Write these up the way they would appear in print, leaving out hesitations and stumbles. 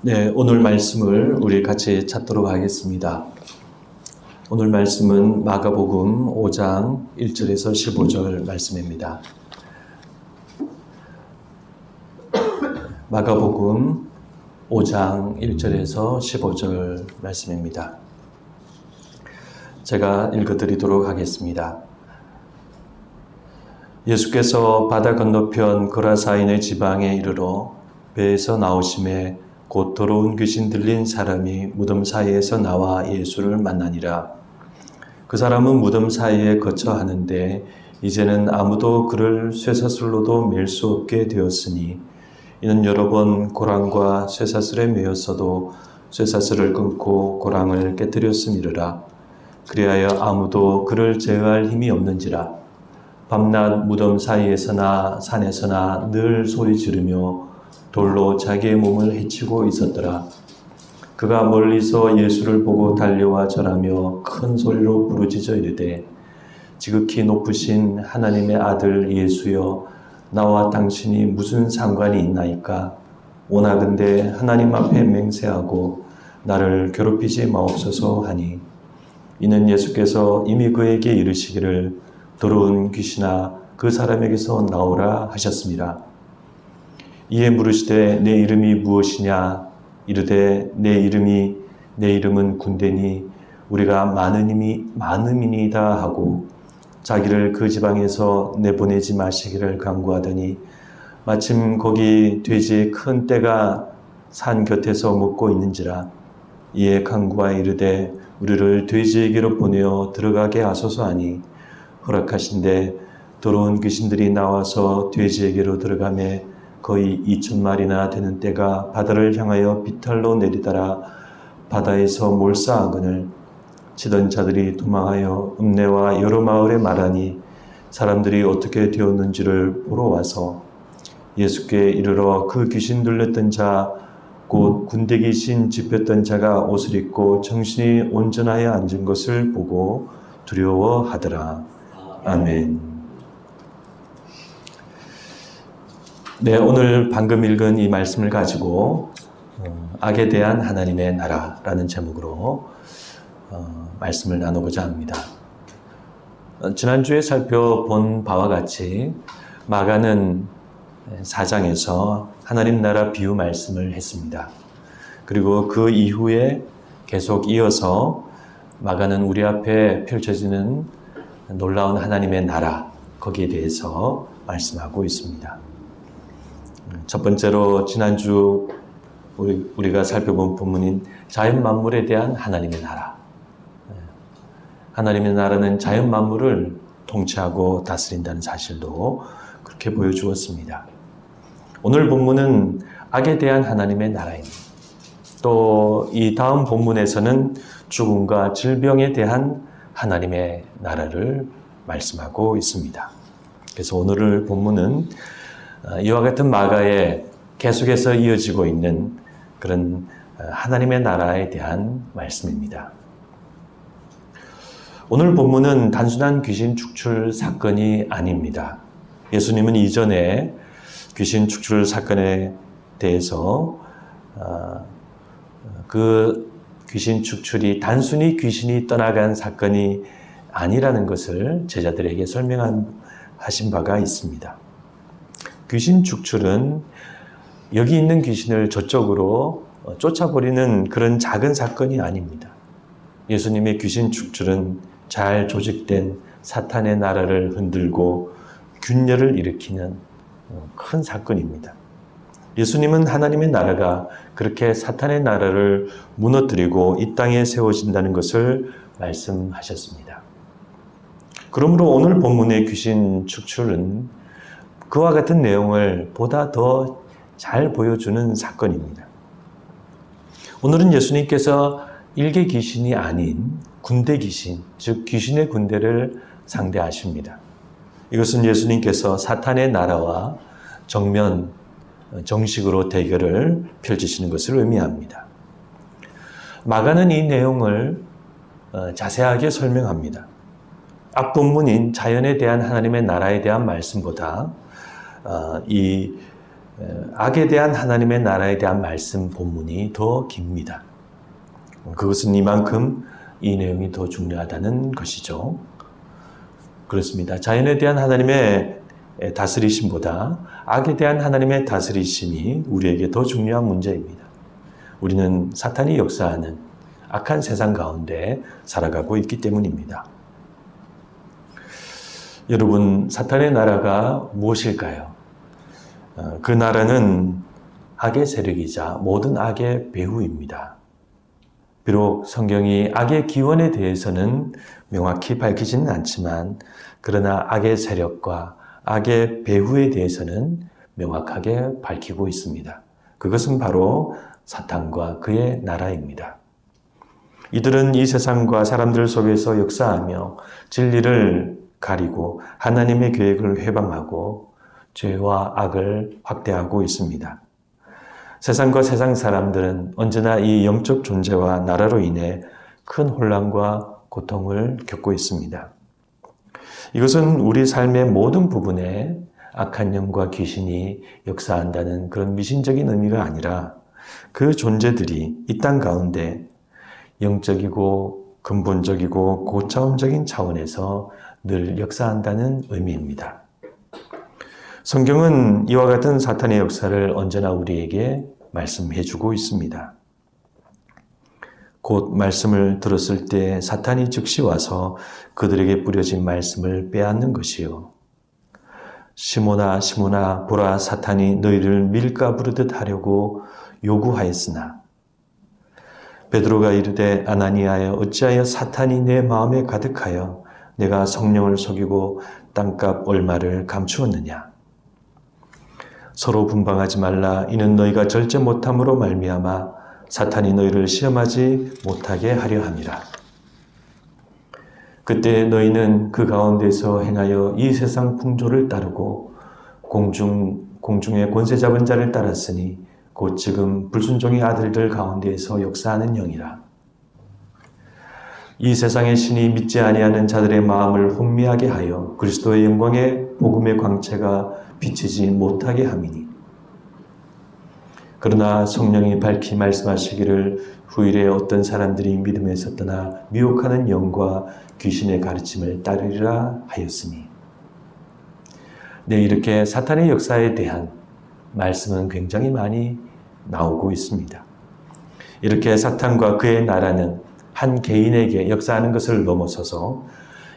네, 오늘 말씀을 우리 같이 찾도록 하겠습니다. 오늘 말씀은 마가복음 5장 1절에서 15절 말씀입니다. 마가복음 5장 1절에서 15절 말씀입니다. 제가 읽어드리도록 하겠습니다. 예수께서 바다 건너편 거라사인의 지방에 이르러 배에서 나오심에 곧 더러운 귀신 들린 사람이 무덤 사이에서 나와 예수를 만나니라. 그 사람은 무덤 사이에 거처 하는데 이제는 아무도 그를 쇠사슬로도 맬 수 없게 되었으니 이는 여러 번 고랑과 쇠사슬에 매였어도 쇠사슬을 끊고 고랑을 깨뜨렸음이르라. 그리하여 아무도 그를 제어할 힘이 없는지라. 밤낮 무덤 사이에서나 산에서나 늘 소리 지르며 돌로 자기의 몸을 해치고 있었더라. 그가 멀리서 예수를 보고 달려와 절하며 큰 소리로 부르짖어 이르되 지극히 높으신 하나님의 아들 예수여, 나와 당신이 무슨 상관이 있나이까? 오나근대 하나님 앞에 맹세하고 나를 괴롭히지 마옵소서 하니, 이는 예수께서 이미 그에게 이르시기를 더러운 귀신아 그 사람에게서 나오라 하셨습니다. 이에 물으시되 내 이름이 무엇이냐? 이르되 내 이름은 군대니 우리가 많음이니이다 하고 자기를 그 지방에서 내보내지 마시기를 간구하더니 마침 거기 돼지의 큰 떼가 산 곁에서 먹고 있는지라. 이에 간구하여 이르되 우리를 돼지에게로 보내어 들어가게 하소서 하니 허락하신대 더러운 귀신들이 나와서 돼지에게로 들어가매 거의 2,000마리나 되는 떼가 바다를 향하여 비탈로 내리다라 바다에서 몰사하거늘 치던 자들이 도망하여 읍내와 여러 마을에 말하니 사람들이 어떻게 되었는지를 보러 와서 예수께 이르러 그 귀신 들렸던 자 곧 군대 귀신 집혔던 자가 옷을 입고 정신이 온전하여 앉은 것을 보고 두려워하더라. 아멘. 네, 오늘 방금 읽은 이 말씀을 가지고 악에 대한 하나님의 나라라는 제목으로 말씀을 나누고자 합니다. 지난주에 살펴본 바와 같이 마가는 4장에서 하나님 나라 비유 말씀을 했습니다. 그리고 그 이후에 계속 이어서 마가는 우리 앞에 펼쳐지는 놀라운 하나님의 나라, 거기에 대해서 말씀하고 있습니다. 첫 번째로 지난주 우리가 살펴본 본문인 자연 만물에 대한 하나님의 나라. 하나님의 나라는 자연 만물을 통치하고 다스린다는 사실도 그렇게 보여주었습니다. 오늘 본문은 악에 대한 하나님의 나라입니다. 또 이 다음 본문에서는 죽음과 질병에 대한 하나님의 나라를 말씀하고 있습니다. 그래서 오늘 본문은 이와 같은 마가에 계속해서 이어지고 있는 그런 하나님의 나라에 대한 말씀입니다. 오늘 본문은 단순한 귀신 축출 사건이 아닙니다. 예수님은 이전에 귀신 축출 사건에 대해서 그 귀신 축출이 단순히 귀신이 떠나간 사건이 아니라는 것을 제자들에게 설명하신 바가 있습니다. 귀신 축출은 여기 있는 귀신을 저쪽으로 쫓아버리는 그런 작은 사건이 아닙니다. 예수님의 귀신 축출은 잘 조직된 사탄의 나라를 흔들고 균열을 일으키는 큰 사건입니다. 예수님은 하나님의 나라가 그렇게 사탄의 나라를 무너뜨리고 이 땅에 세워진다는 것을 말씀하셨습니다. 그러므로 오늘 본문의 귀신 축출은 그와 같은 내용을 보다 더 잘 보여주는 사건입니다. 오늘은 예수님께서 일개 귀신이 아닌 군대 귀신, 즉 귀신의 군대를 상대하십니다. 이것은 예수님께서 사탄의 나라와 정식으로 대결을 펼치시는 것을 의미합니다. 마가는 이 내용을 자세하게 설명합니다. 앞본문인 자연에 대한 하나님의 나라에 대한 말씀보다 이 악에 대한 하나님의 나라에 대한 말씀 본문이 더 깁니다. 그것은 이만큼 이 내용이 더 중요하다는 것이죠. 그렇습니다. 자연에 대한 하나님의 다스리심보다 악에 대한 하나님의 다스리심이 우리에게 더 중요한 문제입니다. 우리는 사탄이 역사하는 악한 세상 가운데 살아가고 있기 때문입니다. 여러분, 사탄의 나라가 무엇일까요? 그 나라는 악의 세력이자 모든 악의 배후입니다. 비록 성경이 악의 기원에 대해서는 명확히 밝히지는 않지만 그러나 악의 세력과 악의 배후에 대해서는 명확하게 밝히고 있습니다. 그것은 바로 사탄과 그의 나라입니다. 이들은 이 세상과 사람들 속에서 역사하며 진리를 가리고 하나님의 계획을 회방하고 죄와 악을 확대하고 있습니다. 세상과 세상 사람들은 언제나 이 영적 존재와 나라로 인해 큰 혼란과 고통을 겪고 있습니다. 이것은 우리 삶의 모든 부분에 악한 영과 귀신이 역사한다는 그런 미신적인 의미가 아니라 그 존재들이 이 땅 가운데 영적이고 근본적이고 고차원적인 차원에서 늘 역사한다는 의미입니다. 성경은 이와 같은 사탄의 역사를 언제나 우리에게 말씀해주고 있습니다. 곧 말씀을 들었을 때 사탄이 즉시 와서 그들에게 뿌려진 말씀을 빼앗는 것이요. 시몬아 시몬아 보라 사탄이 너희를 밀가 부르듯 하려고 요구하였으나 베드로가 이르되 아나니아여 어찌하여 사탄이 내 마음에 가득하여 내가 성령을 속이고 땅값 얼마를 감추었느냐. 서로 분방하지 말라. 이는 너희가 절제 못함으로 말미암아 사탄이 너희를 시험하지 못하게 하려 함이라. 그때 너희는 그 가운데서 행하여 이 세상 풍조를 따르고 공중의 권세 잡은 자를 따랐으니 곧 지금 불순종의 아들들 가운데에서 역사하는 영이라. 이 세상의 신이 믿지 아니하는 자들의 마음을 혼미하게 하여 그리스도의 영광의 복음의 광채가 비치지 못하게 함이니. 그러나 성령이 밝히 말씀하시기를 후일에 어떤 사람들이 믿음에서 떠나 미혹하는 영과 귀신의 가르침을 따르리라 하였으니. 네, 이렇게 사탄의 역사에 대한 말씀은 굉장히 많이 나오고 있습니다. 이렇게 사탄과 그의 나라는 한 개인에게 역사하는 것을 넘어서서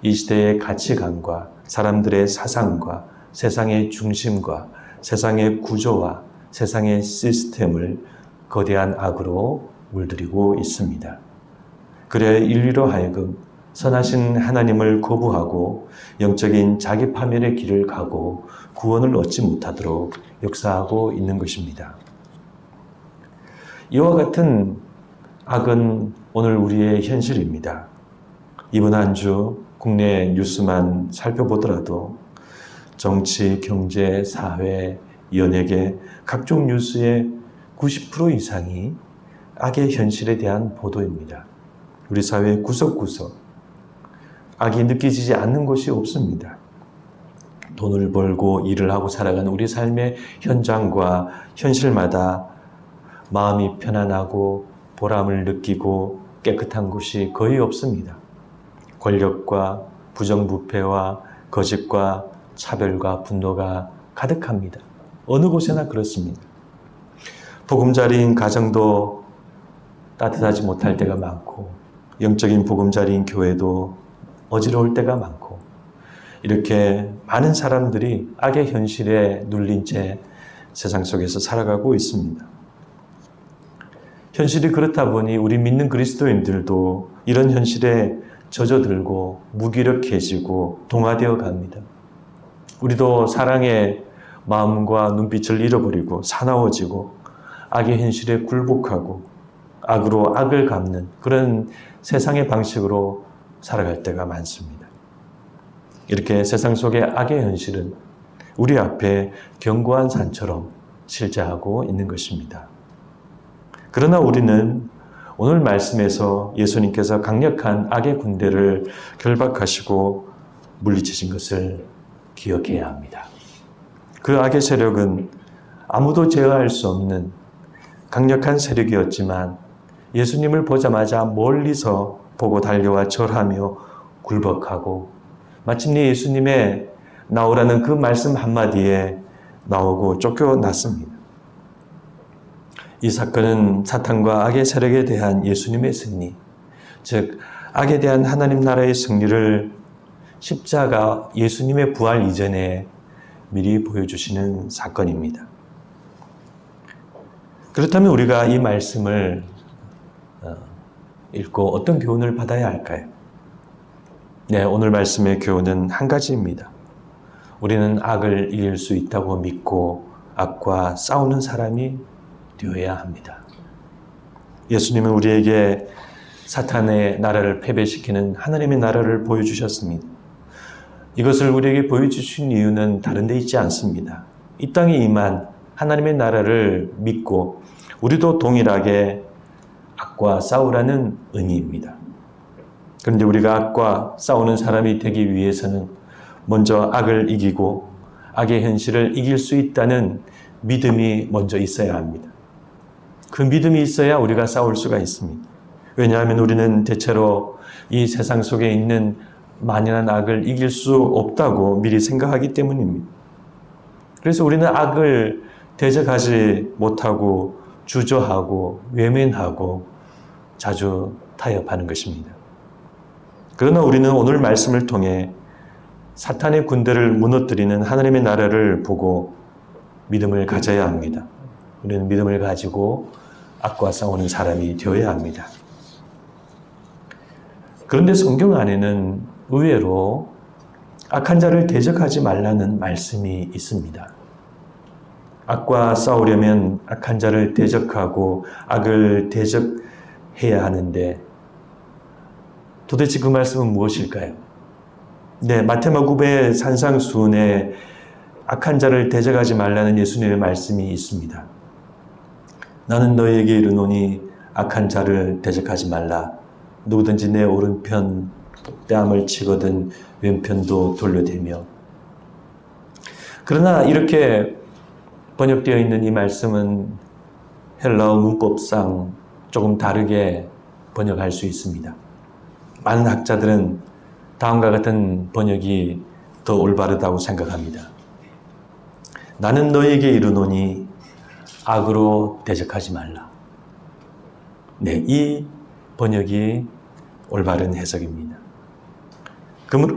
이 시대의 가치관과 사람들의 사상과 세상의 중심과 세상의 구조와 세상의 시스템을 거대한 악으로 물들이고 있습니다. 그래 인류로 하여금 선하신 하나님을 거부하고 영적인 자기 파멸의 길을 가고 구원을 얻지 못하도록 역사하고 있는 것입니다. 이와 같은 악은 오늘 우리의 현실입니다. 이번 한 주 국내 뉴스만 살펴보더라도 정치, 경제, 사회, 연예계 각종 뉴스의 90% 이상이 악의 현실에 대한 보도입니다. 우리 사회 구석구석 악이 느껴지지 않는 곳이 없습니다. 돈을 벌고 일을 하고 살아가는 우리 삶의 현장과 현실마다 마음이 편안하고 보람을 느끼고 깨끗한 곳이 거의 없습니다. 권력과 부정부패와 거짓과 차별과 분노가 가득합니다. 어느 곳에나 그렇습니다. 보금자리인 가정도 따뜻하지 못할 때가 많고 영적인 보금자리인 교회도 어지러울 때가 많고 이렇게 많은 사람들이 악의 현실에 눌린 채 세상 속에서 살아가고 있습니다. 현실이 그렇다 보니 우리 믿는 그리스도인들도 이런 현실에 젖어들고 무기력해지고 동화되어 갑니다. 우리도 사랑의 마음과 눈빛을 잃어버리고 사나워지고 악의 현실에 굴복하고 악으로 악을 갚는 그런 세상의 방식으로 살아갈 때가 많습니다. 이렇게 세상 속의 악의 현실은 우리 앞에 견고한 산처럼 실제하고 있는 것입니다. 그러나 우리는 오늘 말씀에서 예수님께서 강력한 악의 군대를 결박하시고 물리치신 것을 기억해야 합니다. 그 악의 세력은 아무도 제어할 수 없는 강력한 세력이었지만 예수님을 보자마자 멀리서 보고 달려와 절하며 굴복하고 마침내 예수님의 나오라는 그 말씀 한마디에 나오고 쫓겨났습니다. 이 사건은 사탄과 악의 세력에 대한 예수님의 승리, 즉 악에 대한 하나님 나라의 승리를 십자가 예수님의 부활 이전에 미리 보여주시는 사건입니다. 그렇다면 우리가 이 말씀을 읽고 어떤 교훈을 받아야 할까요? 네, 오늘 말씀의 교훈은 한 가지입니다. 우리는 악을 이길 수 있다고 믿고 악과 싸우는 사람이 되어야 합니다. 예수님은 우리에게 사탄의 나라를 패배시키는 하나님의 나라를 보여주셨습니다. 이것을 우리에게 보여주신 이유는 다른 데 있지 않습니다. 이 땅에 임한 하나님의 나라를 믿고 우리도 동일하게 악과 싸우라는 의미입니다. 그런데 우리가 악과 싸우는 사람이 되기 위해서는 먼저 악을 이기고 악의 현실을 이길 수 있다는 믿음이 먼저 있어야 합니다. 그 믿음이 있어야 우리가 싸울 수가 있습니다. 왜냐하면 우리는 대체로 이 세상 속에 있는 만연한 악을 이길 수 없다고 미리 생각하기 때문입니다. 그래서 우리는 악을 대적하지 못하고 주저하고 외면하고 자주 타협하는 것입니다. 그러나 우리는 오늘 말씀을 통해 사탄의 군대를 무너뜨리는 하나님의 나라를 보고 믿음을 가져야 합니다. 우리는 믿음을 가지고 악과 싸우는 사람이 되어야 합니다. 그런데 성경 안에는 의외로 악한 자를 대적하지 말라는 말씀이 있습니다. 악과 싸우려면 악한 자를 대적하고 악을 대적해야 하는데 도대체 그 말씀은 무엇일까요? 네, 마태복음의 산상수훈에 악한 자를 대적하지 말라는 예수님의 말씀이 있습니다. 나는 너희에게 이르노니 악한 자를 대적하지 말라. 누구든지 내 오른편 뺨을 치거든 왼편도 돌려대며. 그러나 이렇게 번역되어 있는 이 말씀은 헬라어 문법상 조금 다르게 번역할 수 있습니다. 많은 학자들은 다음과 같은 번역이 더 올바르다고 생각합니다. 나는 너희에게 이르노니 악으로 대적하지 말라. 네, 이 번역이 올바른 해석입니다.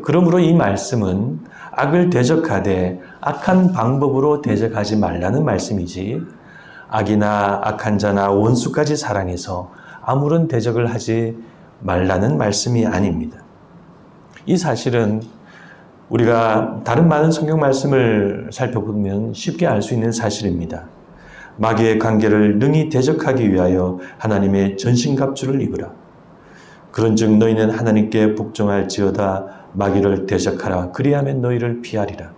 그러므로 이 말씀은 악을 대적하되 악한 방법으로 대적하지 말라는 말씀이지 악이나 악한 자나 원수까지 사랑해서 아무런 대적을 하지 말라는 말씀이 아닙니다. 이 사실은 우리가 다른 많은 성경 말씀을 살펴보면 쉽게 알 수 있는 사실입니다. 마귀의 관계를 능히 대적하기 위하여 하나님의 전신갑주를 입으라. 그런즉 너희는 하나님께 복종할지어다 마귀를 대적하라. 그리하면 너희를 피하리라.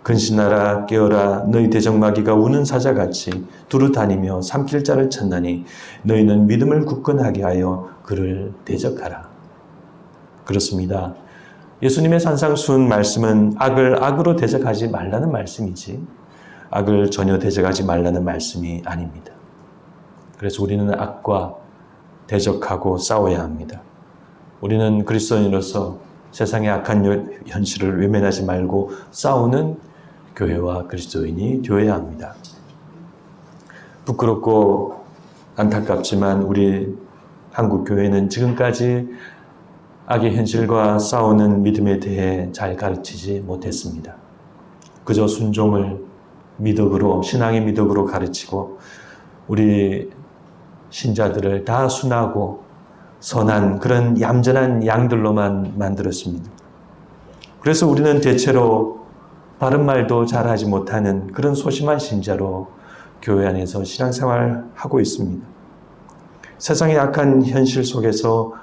근신하라 깨어라. 너희 대적 마귀가 우는 사자같이 두루 다니며 삼킬 자를 찾나니 너희는 믿음을 굳건하게 하여 그를 대적하라. 그렇습니다. 예수님의 산상수훈 말씀은 악을 악으로 대적하지 말라는 말씀이지 악을 전혀 대적하지 말라는 말씀이 아닙니다. 그래서 우리는 악과 대적하고 싸워야 합니다. 우리는 그리스도인으로서 세상의 악한 현실을 외면하지 말고 싸우는 교회와 그리스도인이 되어야 합니다. 부끄럽고 안타깝지만 우리 한국 교회는 지금까지 악의 현실과 싸우는 믿음에 대해 잘 가르치지 못했습니다. 그저 순종을 미덕으로, 신앙의 미덕으로 가르치고 우리 신자들을 다 순하고 선한 그런 얌전한 양들로만 만들었습니다. 그래서 우리는 대체로 바른 말도 잘하지 못하는 그런 소심한 신자로 교회 안에서 신앙생활을 하고 있습니다. 세상의 악한 현실 속에서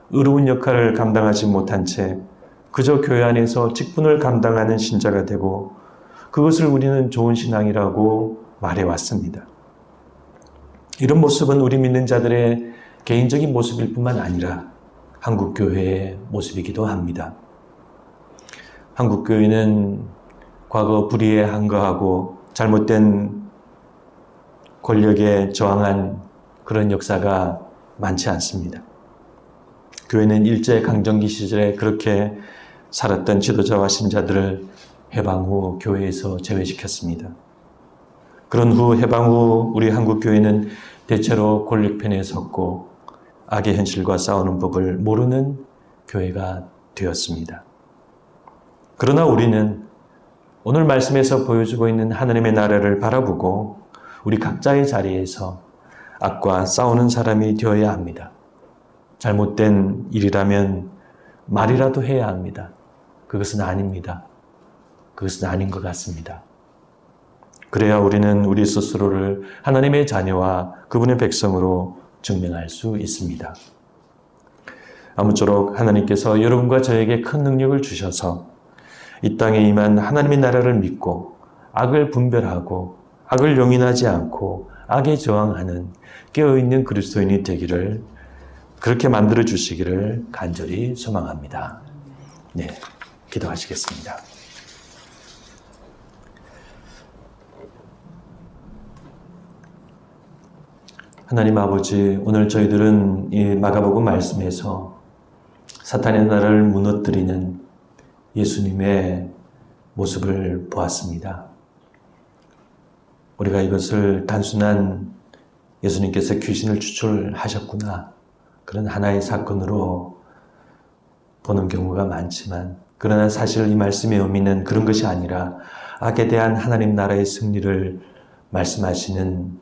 의로운 역할을 감당하지 못한 채 그저 교회 안에서 직분을 감당하는 신자가 되고 그것을 우리는 좋은 신앙이라고 말해왔습니다. 이런 모습은 우리 믿는 자들의 개인적인 모습일 뿐만 아니라 한국교회의 모습이기도 합니다. 한국교회는 과거 불의에 한거하고 잘못된 권력에 저항한 그런 역사가 많지 않습니다. 교회는 일제강점기 시절에 그렇게 살았던 지도자와 신자들을 해방 후 교회에서 제외시켰습니다. 그런 후 해방 후 우리 한국 교회는 대체로 권력편에 섰고 악의 현실과 싸우는 법을 모르는 교회가 되었습니다. 그러나 우리는 오늘 말씀에서 보여주고 있는 하나님의 나라를 바라보고 우리 각자의 자리에서 악과 싸우는 사람이 되어야 합니다. 잘못된 일이라면 말이라도 해야 합니다. 그것은 아닙니다. 그것은 아닌 것 같습니다. 그래야 우리는 우리 스스로를 하나님의 자녀와 그분의 백성으로 증명할 수 있습니다. 아무쪼록 하나님께서 여러분과 저에게 큰 능력을 주셔서 이 땅에 임한 하나님의 나라를 믿고 악을 분별하고 악을 용인하지 않고 악에 저항하는 깨어있는 그리스도인이 되기를 그렇게 만들어 주시기를 간절히 소망합니다. 네, 기도하시겠습니다. 하나님 아버지, 오늘 저희들은 이 마가복음 말씀에서 사탄의 나라를 무너뜨리는 예수님의 모습을 보았습니다. 우리가 이것을 단순한 예수님께서 귀신을 추출하셨구나, 그런 하나의 사건으로 보는 경우가 많지만, 그러나 사실 이 말씀의 의미는 그런 것이 아니라 악에 대한 하나님 나라의 승리를 말씀하시는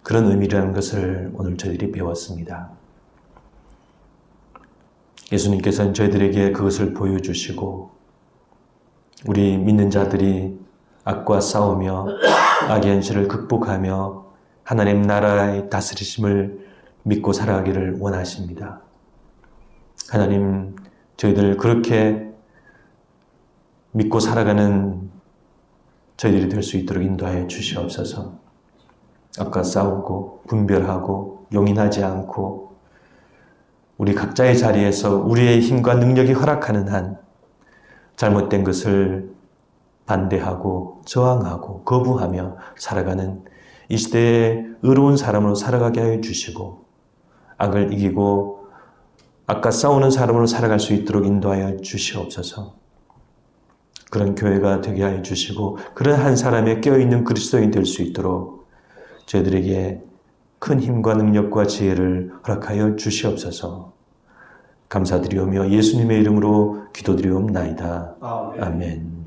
그런 의미라는 것을 오늘 저희들이 배웠습니다. 예수님께서는 저희들에게 그것을 보여주시고 우리 믿는 자들이 악과 싸우며 악의 현실을 극복하며 하나님 나라의 다스리심을 믿고 살아가기를 원하십니다. 하나님, 저희들 그렇게 믿고 살아가는 저희들이 될 수 있도록 인도하여 주시옵소서. 악과 싸우고 분별하고 용인하지 않고 우리 각자의 자리에서 우리의 힘과 능력이 허락하는 한 잘못된 것을 반대하고 저항하고 거부하며 살아가는 이 시대의 의로운 사람으로 살아가게 하여 주시고 악을 이기고 악과 싸우는 사람으로 살아갈 수 있도록 인도하여 주시옵소서. 그런 교회가 되게 하여 주시고 그런 한 사람의 깨어있는 그리스도인이 될 수 있도록 저희들에게 큰 힘과 능력과 지혜를 허락하여 주시옵소서. 감사드리오며 예수님의 이름으로 기도드리옵나이다. 아멘.